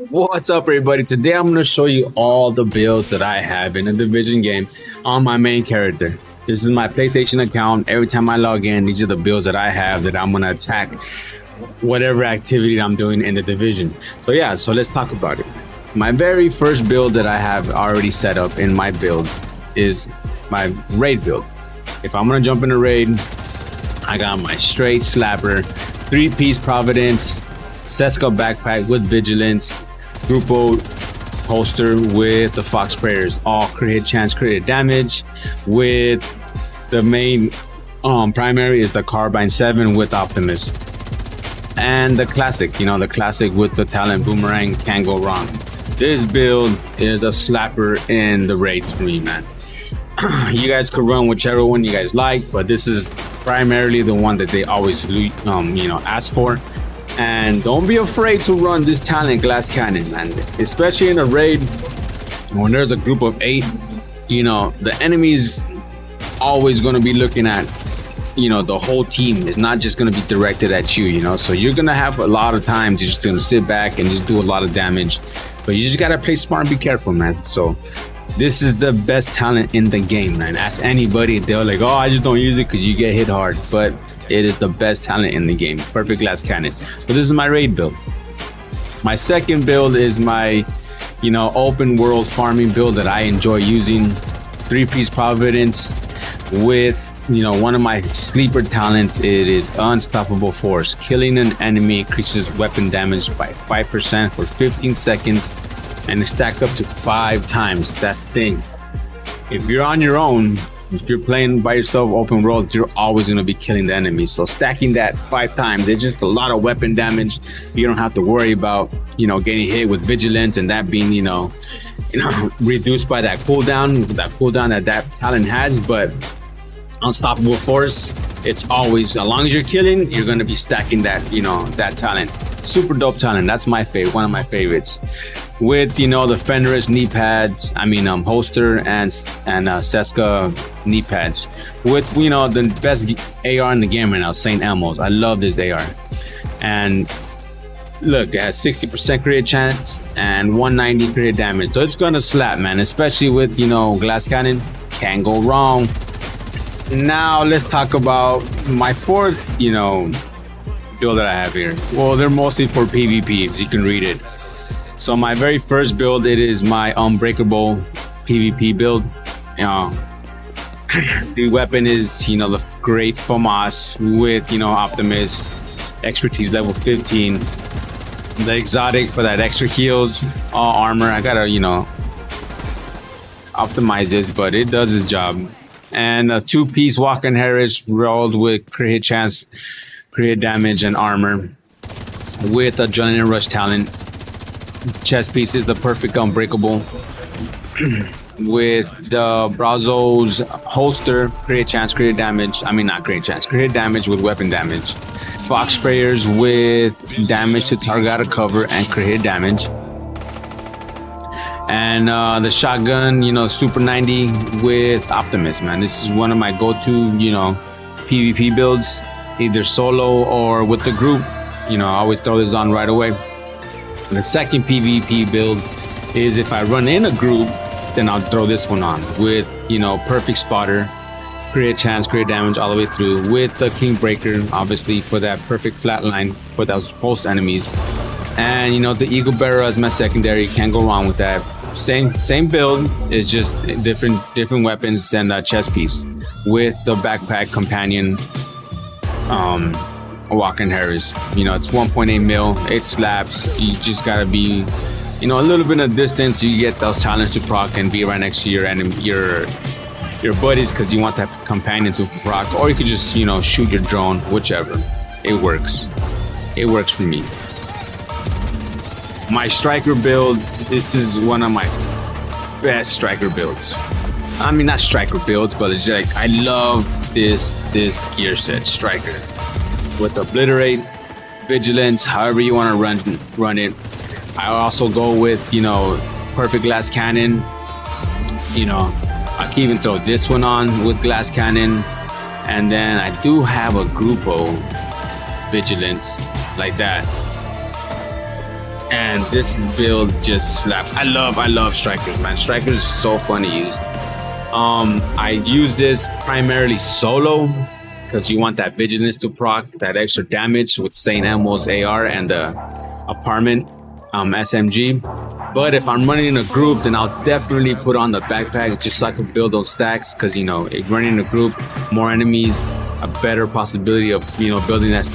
What's up, everybody? Today I'm going to show you all the builds that I have in a division game on my main character. This is my PlayStation account. Every time I log in, these are the builds that I have that I'm going to attack whatever activity I'm doing in the division. So let's talk about it. My very first build that I have already set up in my builds is my raid build. If I'm going to jump in a raid, I got my straight slapper, 3-piece Providence, Seska backpack with vigilance, Grupo holster with the Fox prayers, all crit chance crit damage. With the main primary is the Carbine 7 with Optimus. And the classic, the classic with the talent boomerang, can't go wrong. This build is a slapper in the raids for me, man. You guys could run whichever one you guys like, but this is primarily the one that they always ask for. And don't be afraid to run this talent, Glass Cannon, man. Especially in a raid when there's a group of 8, the enemy's always going to be looking at the whole team. Is not just going to be directed at you, so you're going to have a lot of time to just sit back and just do a lot of damage, but you just got to play smart and be careful, man. So this is the best talent in the game, man. Ask anybody, they're like, oh, I just don't use it because you get hit hard, but it is the best talent in the game. Perfect Glass Cannon. So this is my raid build. My second build is my open world farming build that I enjoy using. 3-piece Providence with one of my sleeper talents. It is Unstoppable Force. Killing an enemy increases weapon damage by 5% for 15 seconds, and it stacks up to 5 times. That's the thing. If you're on your own, if you're playing by yourself open world, you're always going to be killing the enemy. So stacking that 5 times, it's just a lot of weapon damage. You don't have to worry about getting hit with vigilance and that being reduced by that cooldown that talent has. But Unstoppable Force, it's always, as long as you're killing, you're going to be stacking that that talent. Super dope talent. That's my favorite, one of my favorites. With the Fenris knee pads, holster and Seska knee pads. With the best AR in the game right now, St. Elmo's. I love this AR. And look, it has 60% crit chance and 190 crit damage. So it's gonna slap, man. Especially with Glass Cannon, can't go wrong. Now let's talk about my fourth build that I have here. Well, they're mostly for PvP, as you can read it. So my very first build, it is my unbreakable PvP build. The weapon is the great FAMAS with Optimus, expertise level 15. The exotic for that extra heals, all armor. I gotta optimize this, but it does its job. And a 2-piece Walking Harris rolled with crit chance, crit damage, and armor with Adrenaline Rush talent. Chest piece is the perfect unbreakable with the Brazos holster, crit chance, crit damage. Not crit chance, crit damage with weapon damage. Fox sprayers with damage to target out of cover and crit damage. And the shotgun, Super 90 with Optimus, man. This is one of my go-to, PvP builds, either solo or with the group. I always throw this on right away. The second PvP build is if I run in a group, then I'll throw this one on with, perfect spotter, crit chance, crit damage all the way through, with the King Breaker, obviously, for that perfect flatline for those post enemies. And the Eagle Bearer as my secondary, can't go wrong with that. Same build, it's just different weapons and a chest piece with the backpack companion Walking Harris. It's 1.8 mil, it slaps. You just gotta be a little bit of distance. You get those talents to proc and be right next to your enemy, your buddies, because you want that companion to proc, or you could just shoot your drone, whichever. It works for me. My striker build, this is one of my best striker builds. Not striker builds, but it's like I love this gear set, striker, with Obliterate, Vigilance, however you want to run it. I also go with perfect Glass Cannon. I can even throw this one on with Glass Cannon, and then I do have a Grupo Vigilance like that. And this build just slaps. I love strikers, man. Strikers is so fun to use. I use this primarily solo because you want that vigilance to proc, that extra damage with Saint Elmo's AR and the apartment SMG. But if I'm running in a group, then I'll definitely put on the backpack just so I can build those stacks. Because if running in a group, more enemies, a better possibility of building those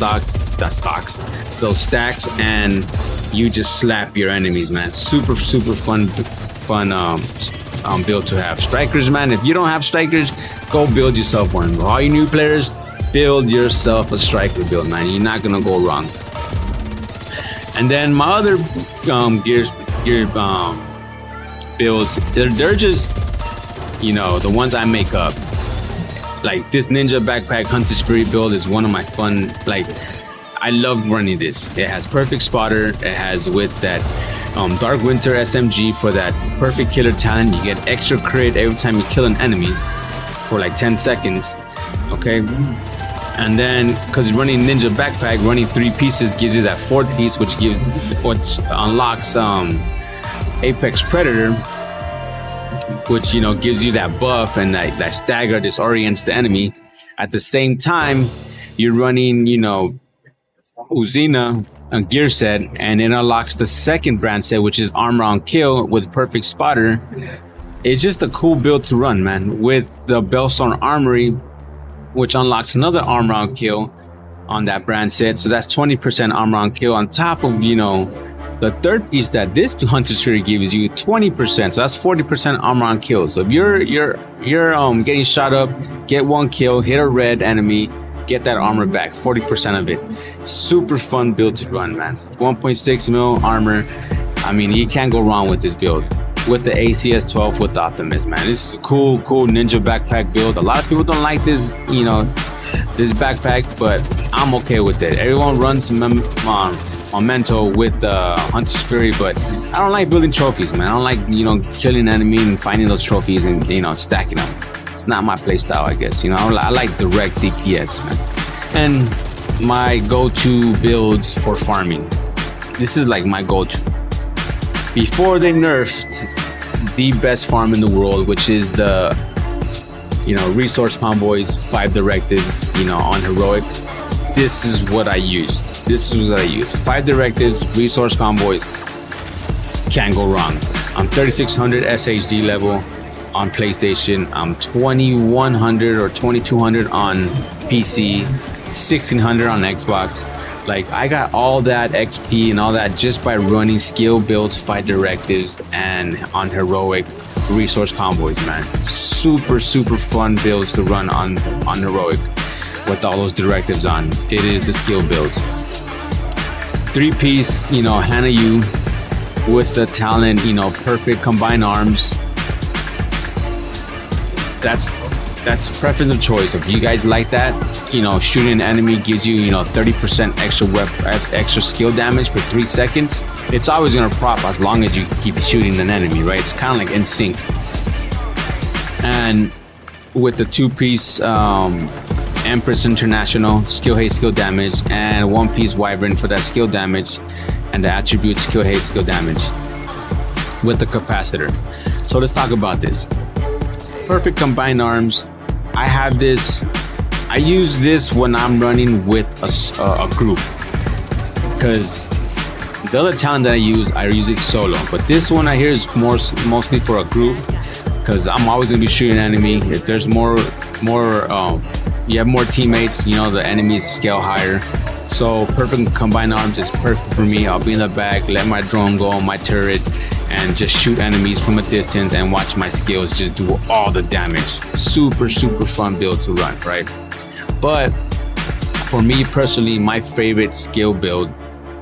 stacks, and you just slap your enemies, man. Super fun build to have. Strikers, man. If you don't have strikers, go build yourself one. For all you new players, build yourself a striker build, man. You're not gonna go wrong. And then my other gear builds, they're just the ones I make up. Like this ninja backpack hunter spirit build is one of my fun. Like I love running this. It has perfect spotter. It has with that dark winter SMG for that perfect killer talent. You get extra crit every time you kill an enemy for like 10 seconds. Okay. And then, because running ninja backpack, running 3 pieces gives you that 4th piece, which unlocks Apex Predator, which gives you that buff and that stagger, disorients the enemy. At the same time, you're running Uzina a gear set, and it unlocks the second brand set, which is armor on kill with perfect spotter. It's just a cool build to run, man, with the Bellstone Armory, which unlocks another armor on kill on that brand set. So that's 20% armor on kill on top of the 3rd piece that this hunter spirit gives you, 20%. So that's 40% armor on kill. So if you're getting shot up, get 1 kill, hit a red enemy, get that armor back, 40% of it. Super fun build to run, man. 1.6 mil armor. I mean, you can't go wrong with this build. With the ACS 12 with the Optimus, man. This is a cool ninja backpack build. A lot of people don't like this, this backpack, but I'm okay with it. Everyone runs Memento with Hunter's Fury, but I don't like building trophies, man. I don't like, killing an enemy and finding those trophies and, stacking them. It's not my play style, I guess. I like direct DPS, man. And my go-to builds for farming. This is like my go-to. Before they nerfed the best farm in the world, which is the resource convoys, 5 directives, on heroic, this is what I use. 5 directives, resource convoys, can't go wrong. I'm 3600 SHD level on PlayStation. I'm 2100 or 2200 on PC, 1600 on Xbox. Like, I got all that XP and all that just by running skill builds, 5 directives, and on heroic resource convoys, man. Super fun builds to run on heroic with all those directives on. It is the skill builds. 3-piece, Hana Yu with the talent, perfect combined arms. That's preference of choice. If you guys like that, shooting an enemy gives you, 30% extra skill damage for 3 seconds. It's always gonna prop as long as you keep shooting an enemy, right? It's kind of like in sync. And with the 2-piece Empress International skill haste skill damage, and 1-piece Wyvern for that skill damage, and the attribute skill haste skill damage with the capacitor. So let's talk about this. Perfect combined arms. I have this. I use this when I'm running with a group, because the other talent that I use it solo. But this one I hear is mostly for a group, because I'm always gonna be shooting an enemy. If there's more, you have more teammates. The enemies scale higher. So perfect combined arms is perfect for me. I'll be in the back, let my drone go on my turret, and just shoot enemies from a distance and watch my skills just do all the damage. Super fun build to run, right? But for me personally, my favorite skill build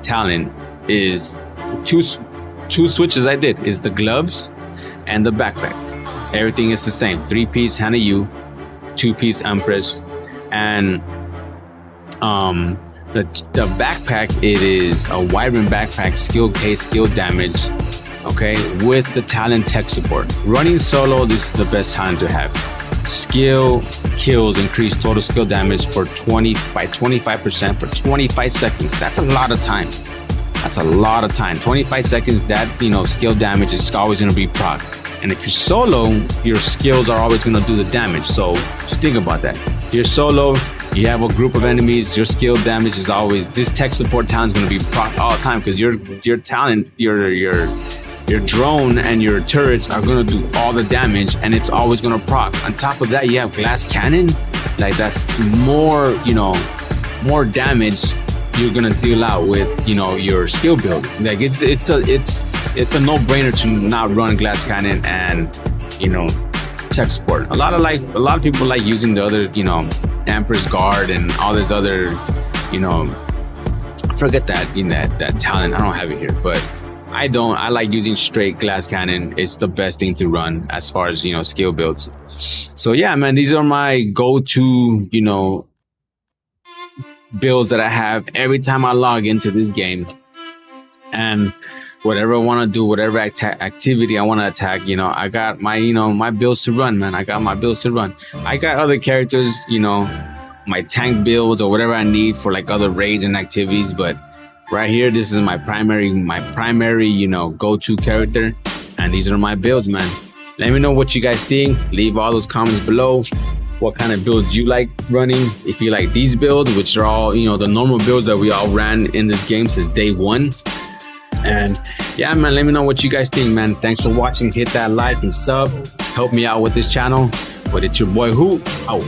talent is two switches I did is the gloves and the backpack. Everything is the same. 3-piece Hana Yu, 2-piece Empress, and the backpack, it is a Wyvern backpack, skill case, skill damage, okay, with the talent tech support. Running solo, this is the best talent to have. Skill kills increase total skill damage by 25% for 25 seconds. That's a lot of time. That's a lot of time. 25 seconds, that, skill damage is always going to be proc. And if you're solo, your skills are always going to do the damage. So just think about that. You're solo, you have a group of enemies, your skill damage is always, this tech support talent is going to be proc all the time, because your talent, your drone and your turrets are going to do all the damage, and it's always going to proc. On top of that, you have glass cannon. Like, that's more, more damage you're gonna deal out with, your skill build. Like, it's a no-brainer to not run glass cannon and, tech support. A lot of people like using the other, Empress Guard and all this other, forget that, that talent. I don't have it here, but I don't. I like using straight glass cannon. It's the best thing to run as far as, skill builds. So yeah, man, these are my go-to, builds that I have every time I log into this game. And whatever I want to do, whatever activity I want to attack, I got my, my builds to run, man. I got my builds to run. I got other characters, my tank builds or whatever I need for like other raids and activities, but right here, this is my primary, go-to character, and these are my builds, man. Let me know what you guys think. Leave all those comments below. What kind of builds you like running? If you like these builds, which are all, the normal builds that we all ran in this game since day one. And yeah, man, let me know what you guys think, man. Thanks for watching. Hit that like and sub. Help me out with this channel. But it's your boy Who out.